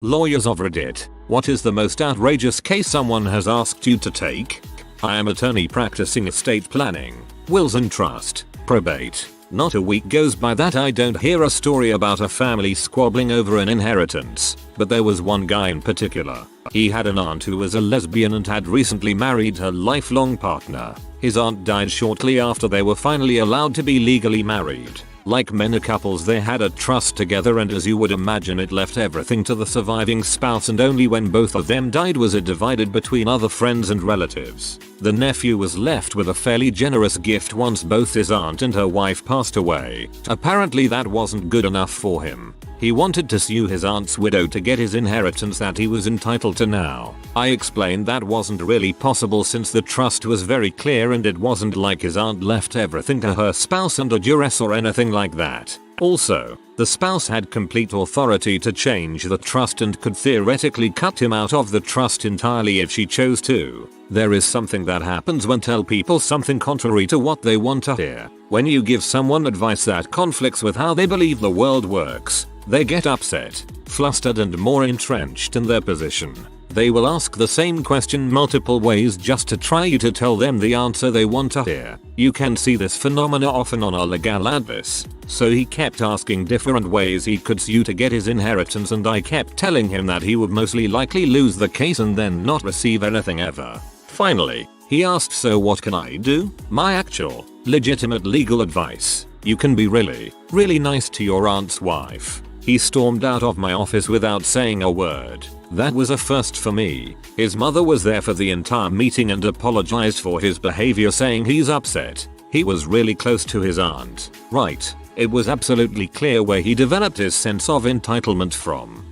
Lawyers of Reddit, what is the most outrageous case someone has asked you to take? I am attorney practicing estate planning, wills and trust, probate. Not a week goes by that I don't hear a story about a family squabbling over an inheritance, but there was one guy in particular. He had an aunt who was a lesbian and had recently married her lifelong partner. His aunt died shortly after they were finally allowed to be legally married. Like many couples, they had a trust together, and as you would imagine, it left everything to the surviving spouse, and only when both of them died was it divided between other friends and relatives. The nephew was left with a fairly generous gift once both his aunt and her wife passed away. Apparently that wasn't good enough for him. He wanted to sue his aunt's widow to get his inheritance that he was entitled to now. I explained that wasn't really possible since the trust was very clear and it wasn't like his aunt left everything to her spouse under duress or anything like that. Also, the spouse had complete authority to change the trust and could theoretically cut him out of the trust entirely if she chose to. There is something that happens when tell people something contrary to what they want to hear. When you give someone advice that conflicts with how they believe the world works, they get upset, flustered and more entrenched in their position. They will ask the same question multiple ways just to try you to tell them the answer they want to hear. You can see this phenomena often on our legal advice. So he kept asking different ways he could sue to get his inheritance, and I kept telling him that he would mostly likely lose the case and then not receive anything ever. Finally, he asked, so what can I do? My actual, legitimate legal advice. You can be really nice to your aunt's wife. He stormed out of my office without saying a word. That was a first for me. His mother was there for the entire meeting and apologized for his behavior, saying he's upset. He was really close to his aunt. Right. It was absolutely clear where he developed his sense of entitlement from.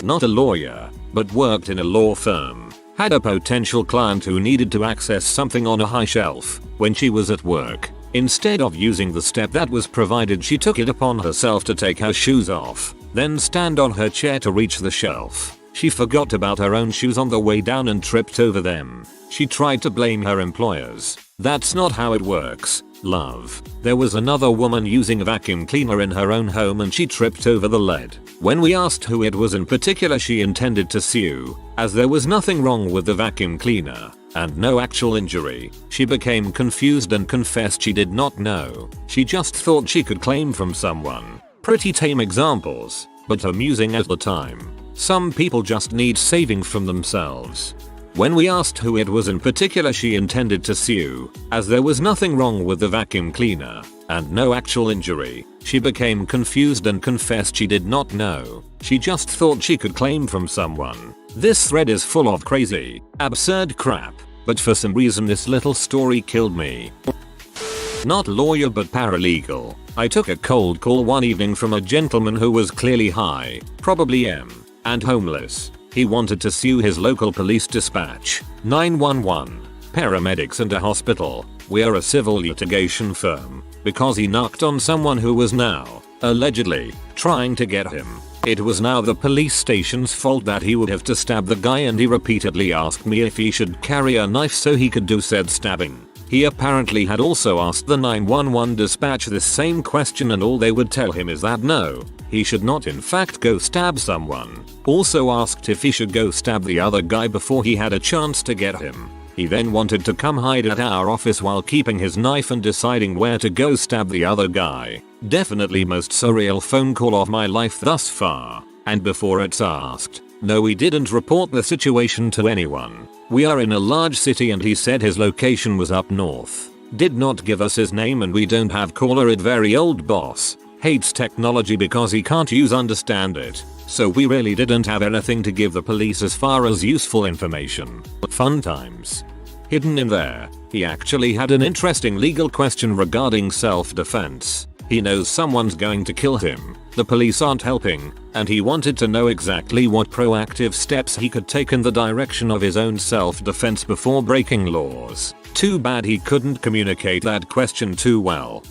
Not a lawyer, but worked in a law firm. Had a potential client who needed to access something on a high shelf when she was at work. Instead of using the step that was provided, she took it upon herself to take her shoes off, then stand on her chair to reach the shelf. She forgot about her own shoes on the way down and tripped over them. She tried to blame her employers. That's not how it works, love. There was another woman using a vacuum cleaner in her own home and she tripped over the lead. When we asked who it was in particular she intended to sue, as there was nothing wrong with the vacuum cleaner and no actual injury, she became confused and confessed she did not know. She just thought she could claim from someone. Pretty tame examples, but amusing at the time. Some people just need saving from themselves. When we asked who it was in particular she intended to sue, as there was nothing wrong with the vacuum cleaner and no actual injury, she became confused and confessed she did not know. She just thought she could claim from someone. This thread is full of crazy, absurd crap, but for some reason this little story killed me. Not lawyer but paralegal. I took a cold call one evening from a gentleman who was clearly high, probably M, and homeless. He wanted to sue his local police dispatch, 911, paramedics and a hospital. We are a civil litigation firm, because he knocked on someone who was now, allegedly, trying to get him. It was now the police station's fault that he would have to stab the guy, and he repeatedly asked me if he should carry a knife so he could do said stabbing. He apparently had also asked the 911 dispatch this same question, and all they would tell him is that no, he should not in fact go stab someone. Also asked if he should go stab the other guy before he had a chance to get him. He then wanted to come hide at our office while keeping his knife and deciding where to go stab the other guy. Definitely most surreal phone call of my life thus far. And before it's asked, no, we didn't report the situation to anyone. We are in a large city and he said his location was up north. Did not give us his name, and we don't have caller ID. Very old boss. Hates technology because he can't understand it. So we really didn't have anything to give the police as far as useful information. Fun times. Hidden in there, he actually had an interesting legal question regarding self-defense. He knows someone's going to kill him, the police aren't helping, and he wanted to know exactly what proactive steps he could take in the direction of his own self-defense before breaking laws. Too bad he couldn't communicate that question too well.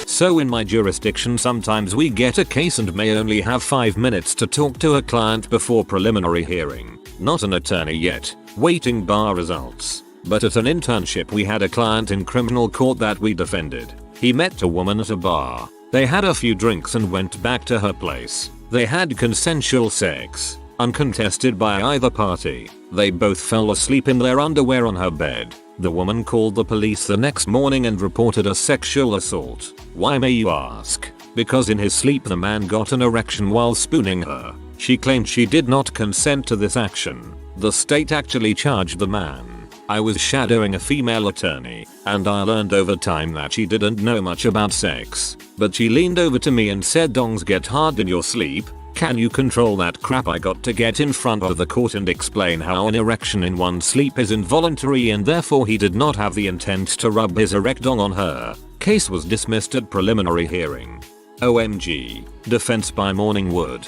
So in my jurisdiction sometimes we get a case and may only have 5 minutes to talk to a client before preliminary hearing. Not an attorney yet, waiting bar results. But at an internship we had a client in criminal court that we defended. He met a woman at a bar. They had a few drinks and went back to her place. They had consensual sex, uncontested by either party. They both fell asleep in their underwear on her bed. The woman called the police the next morning and reported a sexual assault. Why, may you ask? Because in his sleep the man got an erection while spooning her. She claimed she did not consent to this action. The state actually charged the man. I was shadowing a female attorney, and I learned over time that she didn't know much about sex. But she leaned over to me and said, "Dongs get hard in your sleep. Can you control that crap?" I got to get in front of the court and explain how an erection in one's sleep is involuntary and therefore he did not have the intent to rub his erect dong on her. Case was dismissed at preliminary hearing. OMG. Defense by Morningwood.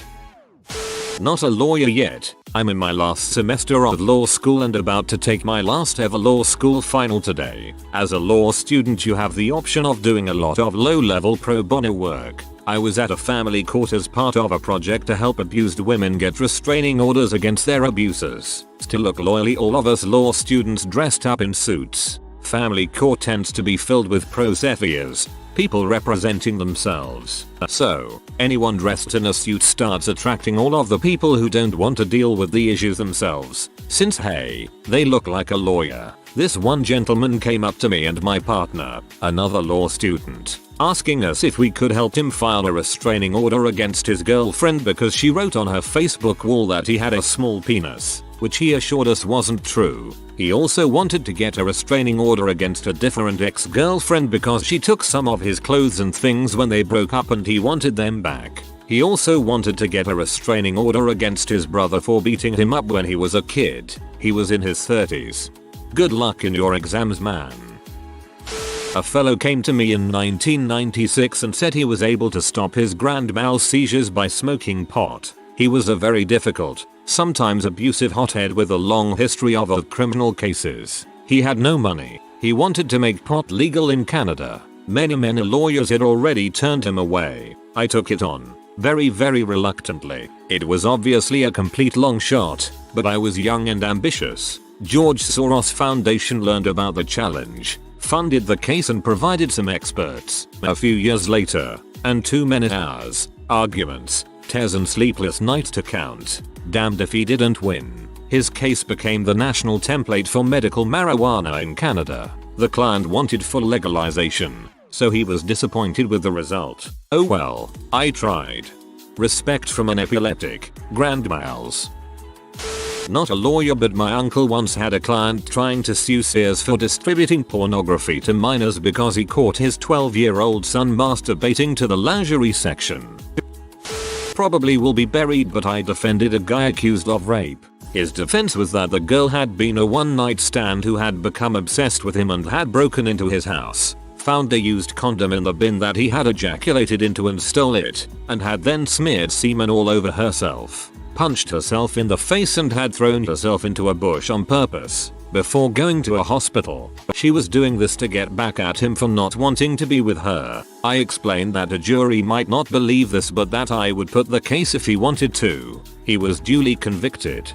Not a lawyer yet. I'm in my last semester of law school and about to take my last ever law school final today. As a law student you have the option of doing a lot of low-level pro bono work. I was at a family court as part of a project to help abused women get restraining orders against their abusers. To look loyally, all of us law students dressed up in suits. Family court tends to be filled with pro seffiers, people representing themselves. So, anyone dressed in a suit starts attracting all of the people who don't want to deal with the issues themselves, since hey, they look like a lawyer. This one gentleman came up to me and my partner, another law student, asking us if we could help him file a restraining order against his girlfriend because she wrote on her Facebook wall that he had a small penis, which he assured us wasn't true. He also wanted to get a restraining order against a different ex-girlfriend because she took some of his clothes and things when they broke up and he wanted them back. He also wanted to get a restraining order against his brother for beating him up when he was a kid. He was in his 30s. Good luck in your exams, man. A fellow came to me in 1996 and said he was able to stop his grand mal seizures by smoking pot. He was a very difficult, sometimes abusive hothead with a long history of criminal cases. He had no money. He wanted to make pot legal in Canada. Many lawyers had already turned him away. I took it on, very reluctantly. It was obviously a complete long shot, but I was young and ambitious. George Soros Foundation learned about the challenge, funded the case and provided some experts. A few years later, and 2 minute hours, arguments, tears and sleepless nights to count. Damned if he didn't win. His case became the national template for medical marijuana in Canada. The client wanted full legalization, so he was disappointed with the result. Oh well, I tried. Respect from an epileptic, grand miles. Not a lawyer, but my uncle once had a client trying to sue Sears for distributing pornography to minors because he caught his 12-year-old son masturbating to the lingerie section. Probably will be buried, but I defended a guy accused of rape. His defense was that the girl had been a one-night stand who had become obsessed with him and had broken into his house, found a used condom in the bin that he had ejaculated into and stole it, and had then smeared semen all over herself, punched herself in the face and had thrown herself into a bush on purpose before going to a hospital. She was doing this to get back at him for not wanting to be with her. I explained that a jury might not believe this, but that I would put the case if he wanted to. He was duly convicted.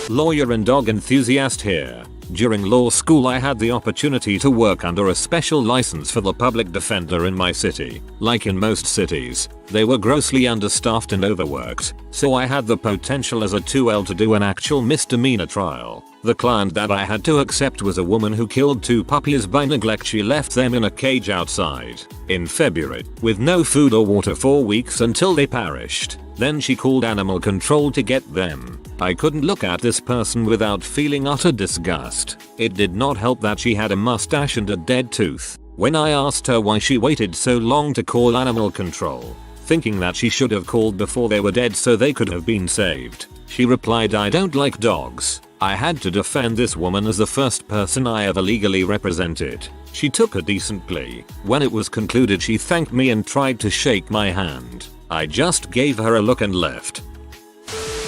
Lawyer and dog enthusiast here. During law school I had the opportunity to work under a special license for the public defender in my city. Like in most cities, they were grossly understaffed and overworked, so I had the potential as a 2L to do an actual misdemeanor trial. The client that I had to accept was a woman who killed 2 puppies by neglect. She left them in a cage outside in February with no food or water for weeks until they perished. Then she called animal control to get them. I couldn't look at this person without feeling utter disgust. It did not help that she had a mustache and a dead tooth. When I asked her why she waited so long to call animal control, thinking that she should have called before they were dead so they could have been saved, she replied, "I don't like dogs." I had to defend this woman as the first person I ever legally represented. She took a decent plea. When it was concluded, she thanked me and tried to shake my hand. I just gave her a look and left.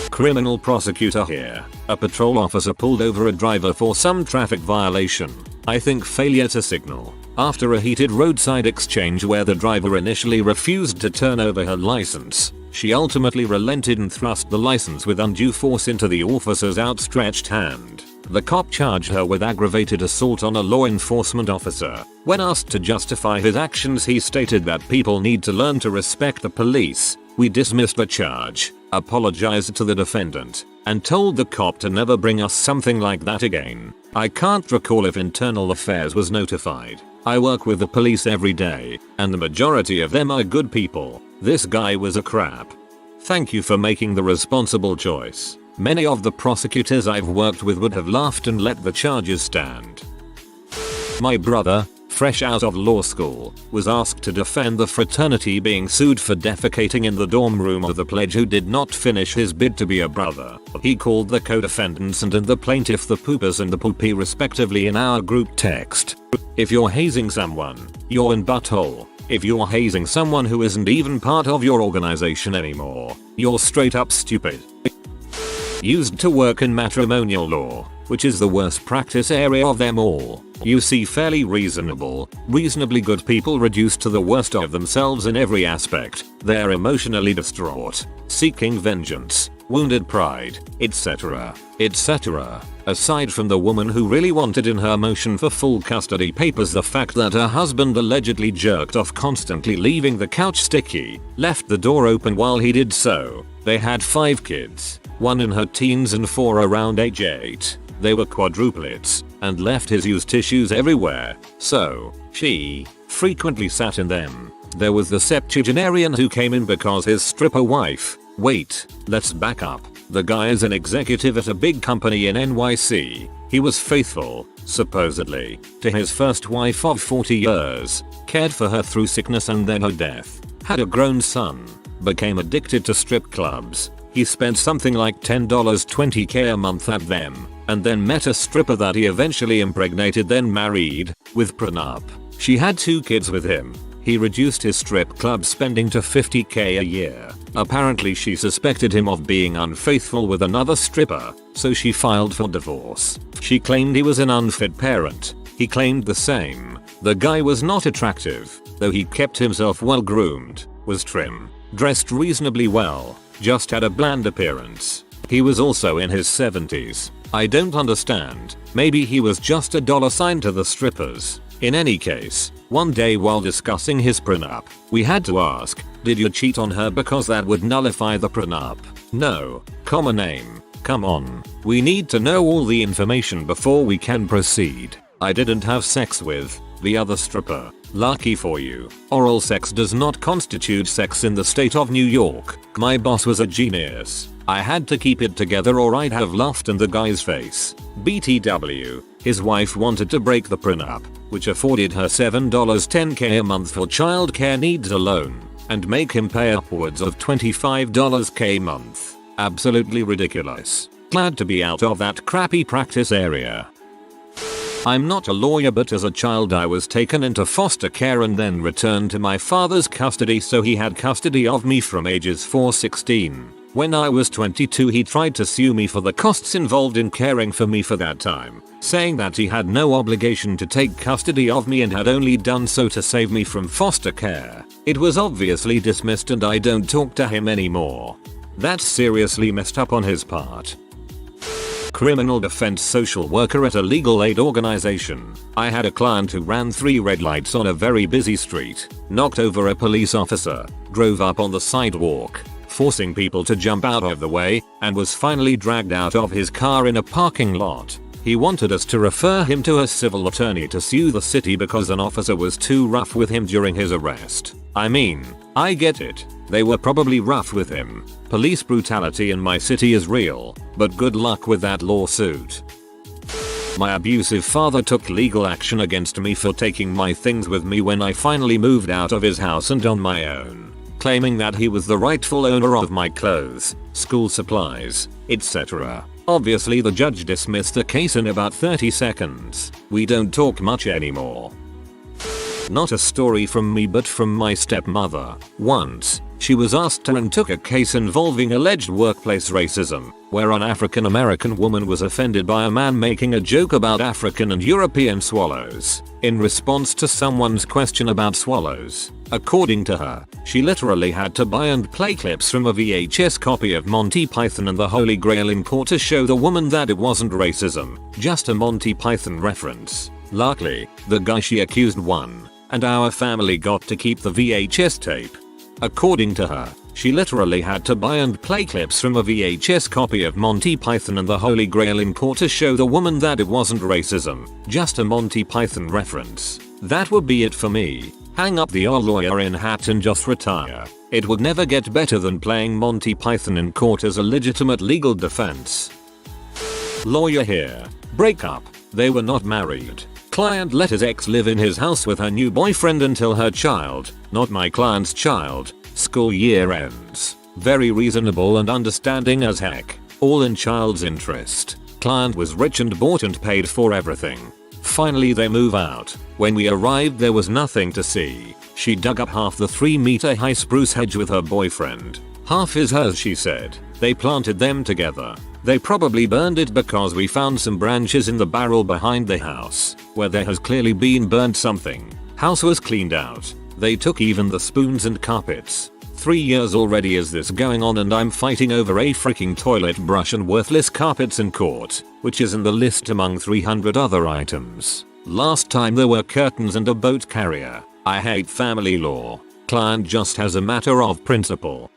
Criminal prosecutor here. A patrol officer pulled over a driver for some traffic violation. I think failure to signal. After a heated roadside exchange where the driver initially refused to turn over her license, she ultimately relented and thrust the license with undue force into the officer's outstretched hand. The cop charged her with aggravated assault on a law enforcement officer. When asked to justify his actions, he stated that people need to learn to respect the police. We dismissed the charge, apologized to the defendant, and told the cop to never bring us something like that again. I can't recall if Internal Affairs was notified. I work with the police every day, and the majority of them are good people. This guy was a crap. Thank you for making the responsible choice. Many of the prosecutors I've worked with would have laughed and let the charges stand. My brother, fresh out of law school, was asked to defend the fraternity being sued for defecating in the dorm room of the pledge who did not finish his bid to be a brother. He called the co-defendants and the plaintiff the poopers and the poopy respectively in our group text. If you're hazing someone, you're in butthole. If you're hazing someone who isn't even part of your organization anymore, you're straight up stupid. Used to work in matrimonial law, which is the worst practice area of them all. You see fairly reasonably good people reduced to the worst of themselves in every aspect. They're emotionally distraught, seeking vengeance, wounded pride, etc. etc. Aside from the woman who really wanted in her motion for full custody papers the fact that her husband allegedly jerked off constantly leaving the couch sticky, left the door open while he did so. They had 5 kids, 1 in her teens and 4 around age 8. They were quadruplets, and left his used tissues everywhere, so she frequently sat in them. There was the septuagenarian who came in because his stripper wife. Wait, let's back up. The guy is an executive at a big company in NYC. He was faithful, supposedly, to his first wife of 40 years, cared for her through sickness and then her death, had a grown son, became addicted to strip clubs. He spent something like $20k a month at them, and then met a stripper that he eventually impregnated then married, with prenup. She had 2 kids with him. He reduced his strip club spending to $50k a year. Apparently she suspected him of being unfaithful with another stripper, so she filed for divorce. She claimed he was an unfit parent. He claimed the same. The guy was not attractive, though he kept himself well groomed, was trim, dressed reasonably well, just had a bland appearance. He was also in his 70s. I don't understand. Maybe he was just a dollar sign to the strippers. In any case, one day while discussing his prenup, we had to ask, did you cheat on her because that would nullify the prenup? No. Common aim. Come on. We need to know all the information before we can proceed. I didn't have sex with the other stripper. Lucky for you. Oral sex does not constitute sex in the state of New York. My boss was a genius. I had to keep it together or I'd have laughed in the guy's face. BTW. His wife wanted to break the prenup, which afforded her $7.10k a month for childcare needs alone, and make him pay upwards of $25k a month. Absolutely ridiculous. Glad to be out of that crappy practice area. I'm not a lawyer, but as a child I was taken into foster care and then returned to my father's custody, so he had custody of me from ages 4-16. When I was 22 he tried to sue me for the costs involved in caring for me for that time, saying that he had no obligation to take custody of me and had only done so to save me from foster care. It was obviously dismissed and I don't talk to him anymore. That's seriously messed up on his part. Criminal defense social worker at a legal aid organization. I had a client who ran 3 red lights on a very busy street, knocked over a police officer, drove up on the sidewalk, forcing people to jump out of the way, and was finally dragged out of his car in a parking lot. He wanted us to refer him to a civil attorney to sue the city because an officer was too rough with him during his arrest. I mean, I get it. They were probably rough with him. Police brutality in my city is real, but good luck with that lawsuit. My abusive father took legal action against me for taking my things with me when I finally moved out of his house and on my own, claiming that he was the rightful owner of my clothes, school supplies, etc. Obviously the judge dismissed the case in about 30 seconds. We don't talk much anymore. Not a story from me but from my stepmother. Once, she was asked to and took a case involving alleged workplace racism, where an African American woman was offended by a man making a joke about African and European swallows, in response to someone's question about swallows. According to her, she literally had to buy and play clips from a VHS copy of Monty Python and the Holy Grail in court to show the woman that it wasn't racism, just a Monty Python reference. Luckily, the guy she accused won, and our family got to keep the VHS tape. According to her, She literally had to buy and play clips from a VHS copy of Monty Python and the Holy Grail in court to show the woman that it wasn't racism, just a Monty Python reference. That would be it for me. Hang up the old lawyer in hat and just retire. It would never get better than playing Monty Python in court as a legitimate legal defense. Lawyer here. Breakup. They were not married. Client let his ex live in his house with her new boyfriend until her child, not my client's child, school year ends. Very reasonable and understanding as heck. All in child's interest. Client was rich and bought and paid for everything. Finally they move out. When we arrived there was nothing to see. She dug up half the 3-meter high spruce hedge with her boyfriend. Half is hers, she said. They planted them together. They probably burned it because we found some branches in the barrel behind the house, where there has clearly been burned something. House was cleaned out. They took even the spoons and carpets. 3 years already is this going on and I'm fighting over a freaking toilet brush and worthless carpets in court, which is in the list among 300 other items. Last time there were curtains and a boat carrier. I hate family law. Client just has a matter of principle.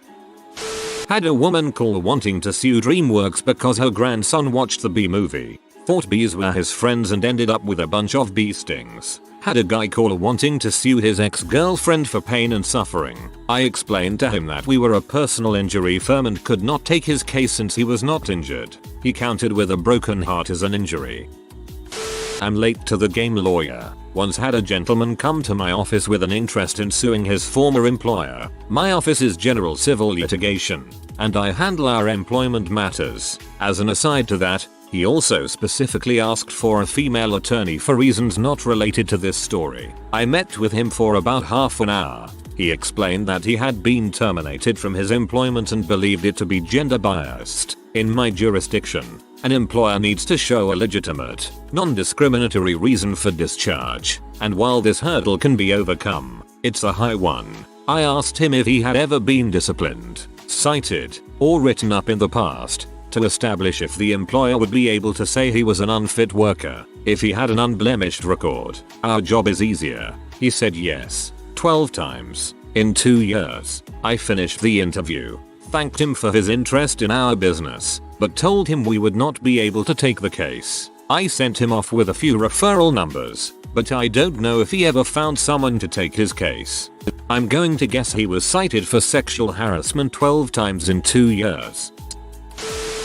Had a woman call wanting to sue DreamWorks because her grandson watched the Bee Movie. Thought bees were his friends and ended up with a bunch of bee stings. Had a guy call wanting to sue his ex-girlfriend for pain and suffering. I explained to him that we were a personal injury firm and could not take his case since he was not injured. He countered with a broken heart as an injury. I'm late to the game lawyer. Once had a gentleman come to my office with an interest in suing his former employer. My office is general civil litigation, and I handle our employment matters. As an aside to that, he also specifically asked for a female attorney for reasons not related to this story. I met with him for about half an hour. He explained that he had been terminated from his employment and believed it to be gender biased. In my jurisdiction, an employer needs to show a legitimate, non-discriminatory reason for discharge, and while this hurdle can be overcome, it's a high one. I asked him if he had ever been disciplined, cited, or written up in the past, to establish if the employer would be able to say he was an unfit worker, if he had an unblemished record. Our job is easier. He said yes, 12 times, in 2 years. I finished the interview, thanked him for his interest in our business, but told him we would not be able to take the case. I sent him off with a few referral numbers, but I don't know if he ever found someone to take his case. I'm going to guess he was cited for sexual harassment 12 times in 2 years.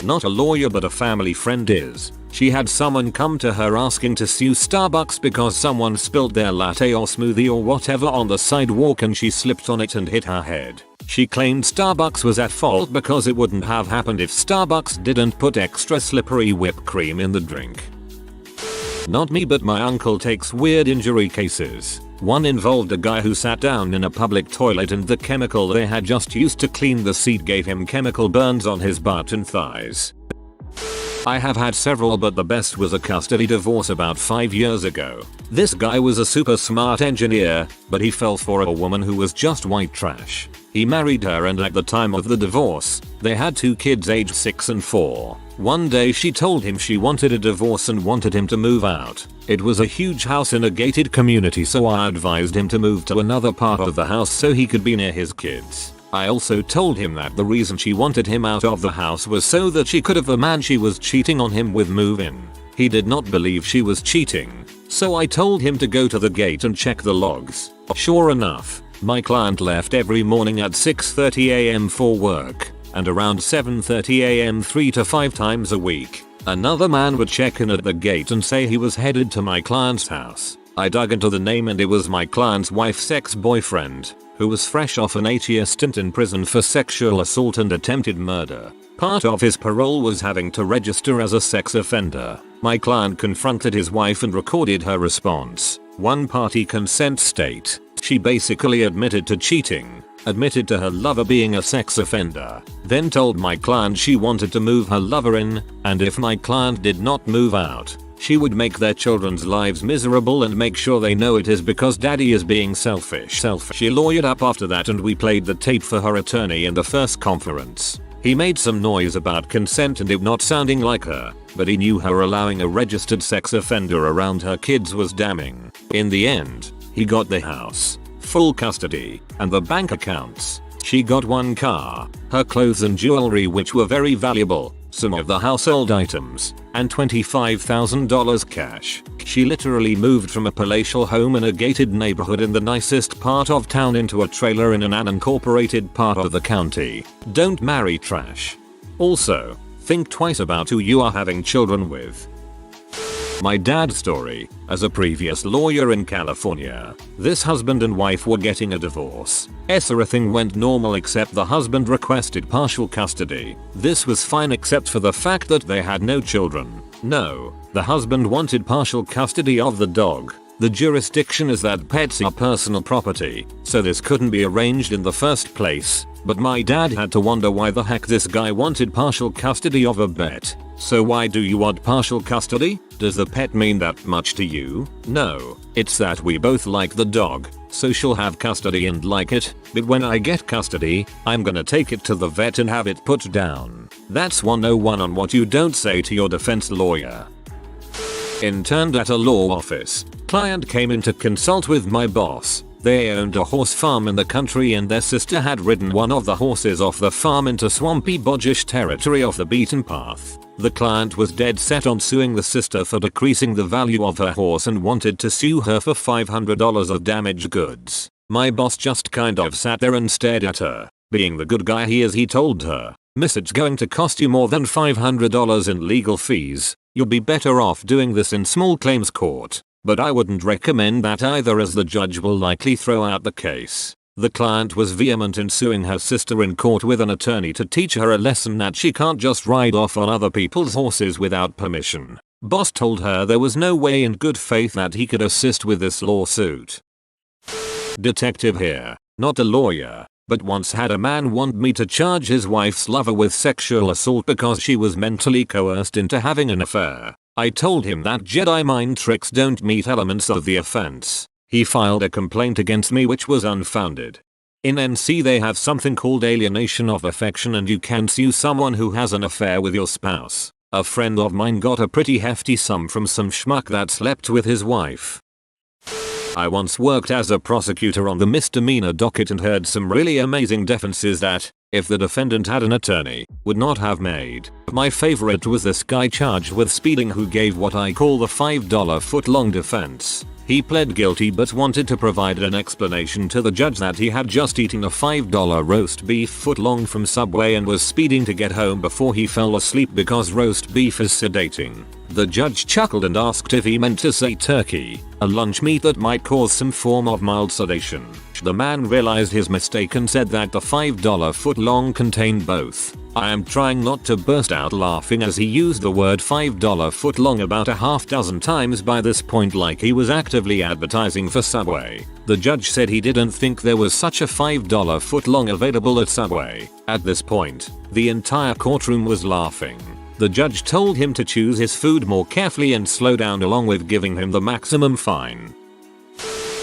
Not a lawyer but a family friend is. She had someone come to her asking to sue Starbucks because someone spilled their latte or smoothie or whatever on the sidewalk and she slipped on it and hit her head. She claimed Starbucks was at fault because it wouldn't have happened if Starbucks didn't put extra slippery whipped cream in the drink. Not me, but my uncle takes weird injury cases. One involved a guy who sat down in a public toilet and the chemical they had just used to clean the seat gave him chemical burns on his butt and thighs. I have had several, but the best was a custody divorce about 5 years ago. This guy was a super smart engineer, but he fell for a woman who was just white trash. He married her and at the time of the divorce, they had 2 kids aged 6 and 4. One day she told him she wanted a divorce and wanted him to move out. It was a huge house in a gated community, so I advised him to move to another part of the house so he could be near his kids. I also told him that the reason she wanted him out of the house was so that she could have the man she was cheating on him with move in. He did not believe she was cheating, so I told him to go to the gate and check the logs. Sure enough, my client left every morning at 6:30 am for work, and around 7:30 am 3 to 5 times a week. Another man would check in at the gate and say he was headed to my client's house. I dug into the name and it was my client's wife's ex-boyfriend, who was fresh off an 8-year stint in prison for sexual assault and attempted murder. Part of his parole was having to register as a sex offender. My client confronted his wife and recorded her response. One party consent state. She basically admitted to cheating, admitted to her lover being a sex offender, then told my client she wanted to move her lover in, and if my client did not move out, she would make their children's lives miserable and make sure they know it is because daddy is being selfish. She lawyered up after that and we played the tape for her attorney in the first conference. He made some noise about consent and it not sounding like her, but he knew her allowing a registered sex offender around her kids was damning. In the end, he got the house, full custody, and the bank accounts. She got one car, her clothes and jewelry which were very valuable, some of the household items, and $25,000 cash. She literally moved from a palatial home in a gated neighborhood in the nicest part of town into a trailer in an unincorporated part of the county. Don't marry trash. Also, think twice about who you are having children with. My dad's story. As a previous lawyer in California, this husband and wife were getting a divorce. Everything went normal except the husband requested partial custody. This was fine except for the fact that they had no children. No, the husband wanted partial custody of the dog. The jurisdiction is that pets are personal property, so this couldn't be arranged in the first place. But my dad had to wonder why the heck this guy wanted partial custody of a pet. So why do you want partial custody? Does the pet mean that much to you? No, it's that we both like the dog, so she'll have custody and like it, but when I get custody, I'm gonna take it to the vet and have it put down. That's 101 on what you don't say to your defense lawyer. Interned at a law office. Client came in to consult with my boss. They owned a horse farm in the country and their sister had ridden one of the horses off the farm into swampy boggish territory off the beaten path. The client was dead set on suing the sister for decreasing the value of her horse and wanted to sue her for $500 of damaged goods. My boss just kind of sat there and stared at her. Being the good guy he is, he told her, "Miss, it's going to cost you more than $500 in legal fees. You'll be better off doing this in small claims court. But I wouldn't recommend that either, as the judge will likely throw out the case." The client was vehement in suing her sister in court with an attorney to teach her a lesson that she can't just ride off on other people's horses without permission. Boss told her there was no way in good faith that he could assist with this lawsuit. Detective here, not a lawyer, but once had a man want me to charge his wife's lover with sexual assault because she was mentally coerced into having an affair. I told him that Jedi mind tricks don't meet elements of the offense. He filed a complaint against me which was unfounded. In NC they have something called alienation of affection and you can sue someone who has an affair with your spouse. A friend of mine got a pretty hefty sum from some schmuck that slept with his wife. I once worked as a prosecutor on the misdemeanor docket and heard some really amazing defenses that, if the defendant had an attorney, would not have made. My favorite was this guy charged with speeding who gave what I call the $5 foot-long defense. He pled guilty but wanted to provide an explanation to the judge that he had just eaten a $5 roast beef foot-long from Subway and was speeding to get home before he fell asleep because roast beef is sedating. The judge chuckled and asked if he meant to say turkey, a lunch meat that might cause some form of mild sedation. The man realized his mistake and said that the $5 foot-long contained both. I am trying not to burst out laughing as he used the word $5 foot-long about a half dozen times by this point, like he was actively advertising for Subway. The judge said he didn't think there was such a $5 foot-long available at Subway. At this point, the entire courtroom was laughing. The judge told him to choose his food more carefully and slow down, along with giving him the maximum fine.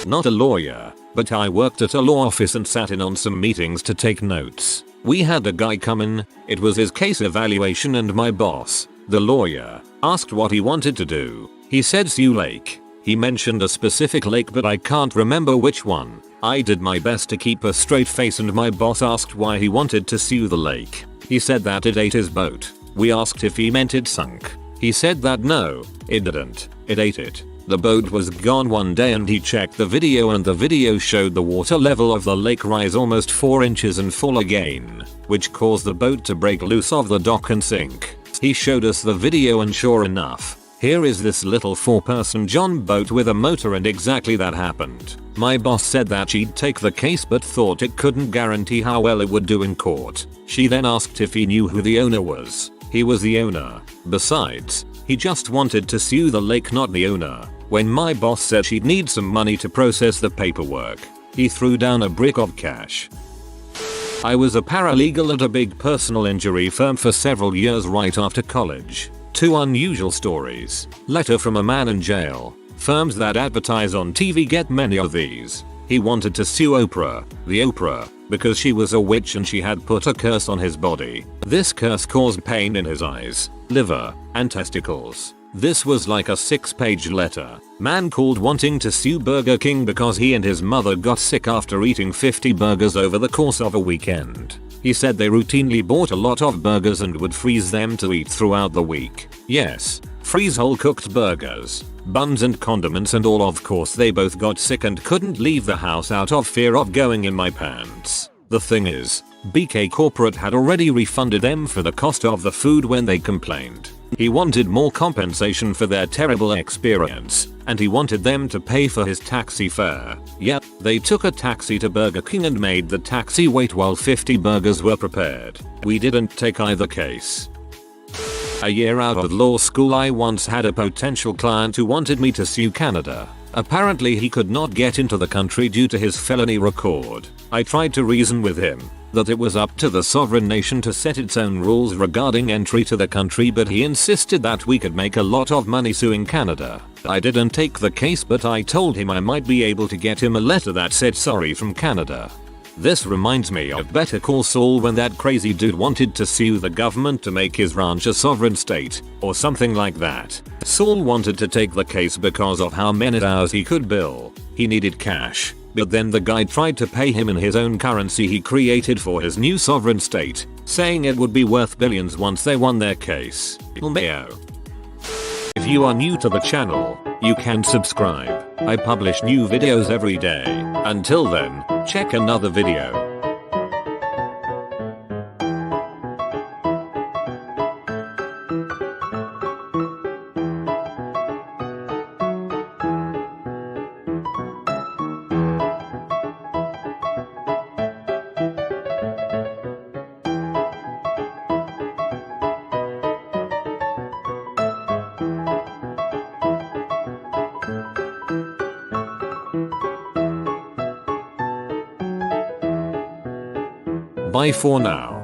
Not a lawyer, but I worked at a law office and sat in on some meetings to take notes. We had a guy come in, it was his case evaluation, and my boss, the lawyer, asked what he wanted to do. He said sue lake. He mentioned a specific lake but I can't remember which one. I did my best to keep a straight face and my boss asked why he wanted to sue the lake. He said that it ate his boat. We asked if he meant it sunk. He said that no, it didn't. It ate it. The boat was gone one day and he checked the video and the video showed the water level of the lake rise almost 4 inches and fall again, which caused the boat to break loose off the dock and sink. He showed us the video and sure enough, here is this little 4-person John boat with a motor, and exactly that happened. My boss said that she'd take the case but thought it couldn't guarantee how well it would do in court. She then asked if he knew who the owner was. He was the owner. Besides, he just wanted to sue the lake, not the owner. When my boss said she'd need some money to process the paperwork, he threw down a brick of cash. I was a paralegal at a big personal injury firm for several years right after college. 2 unusual stories. Letter from a man in jail. Firms that advertise on TV get many of these. He wanted to sue Oprah, the Oprah, because she was a witch and she had put a curse on his body. This curse caused pain in his eyes, liver, and testicles. This was like a 6-page letter. Man called wanting to sue Burger King because he and his mother got sick after eating 50 burgers over the course of a weekend. He said they routinely bought a lot of burgers and would freeze them to eat throughout the week. Yes, freeze whole cooked burgers, buns and condiments and all. Of course they both got sick and couldn't leave the house out of fear of going in my pants. The thing is, BK Corporate had already refunded them for the cost of the food when they complained. He wanted more compensation for their terrible experience, and he wanted them to pay for his taxi fare. Yep, they took a taxi to Burger King and made the taxi wait while 50 burgers were prepared. We didn't take either case. A year out of law school, I once had a potential client who wanted me to sue Canada. Apparently he could not get into the country due to his felony record. I tried to reason with him that it was up to the sovereign nation to set its own rules regarding entry to the country, but he insisted that we could make a lot of money suing Canada. I didn't take the case, but I told him I might be able to get him a letter that said sorry from Canada. This reminds me of Better Call Saul when that crazy dude wanted to sue the government to make his ranch a sovereign state, or something like that. Saul wanted to take the case because of how many hours he could bill. He needed cash, but then the guy tried to pay him in his own currency he created for his new sovereign state, saying it would be worth billions once they won their case. If you are new to the channel, you can subscribe. I publish new videos every day. Until then, check another video. Bye for now.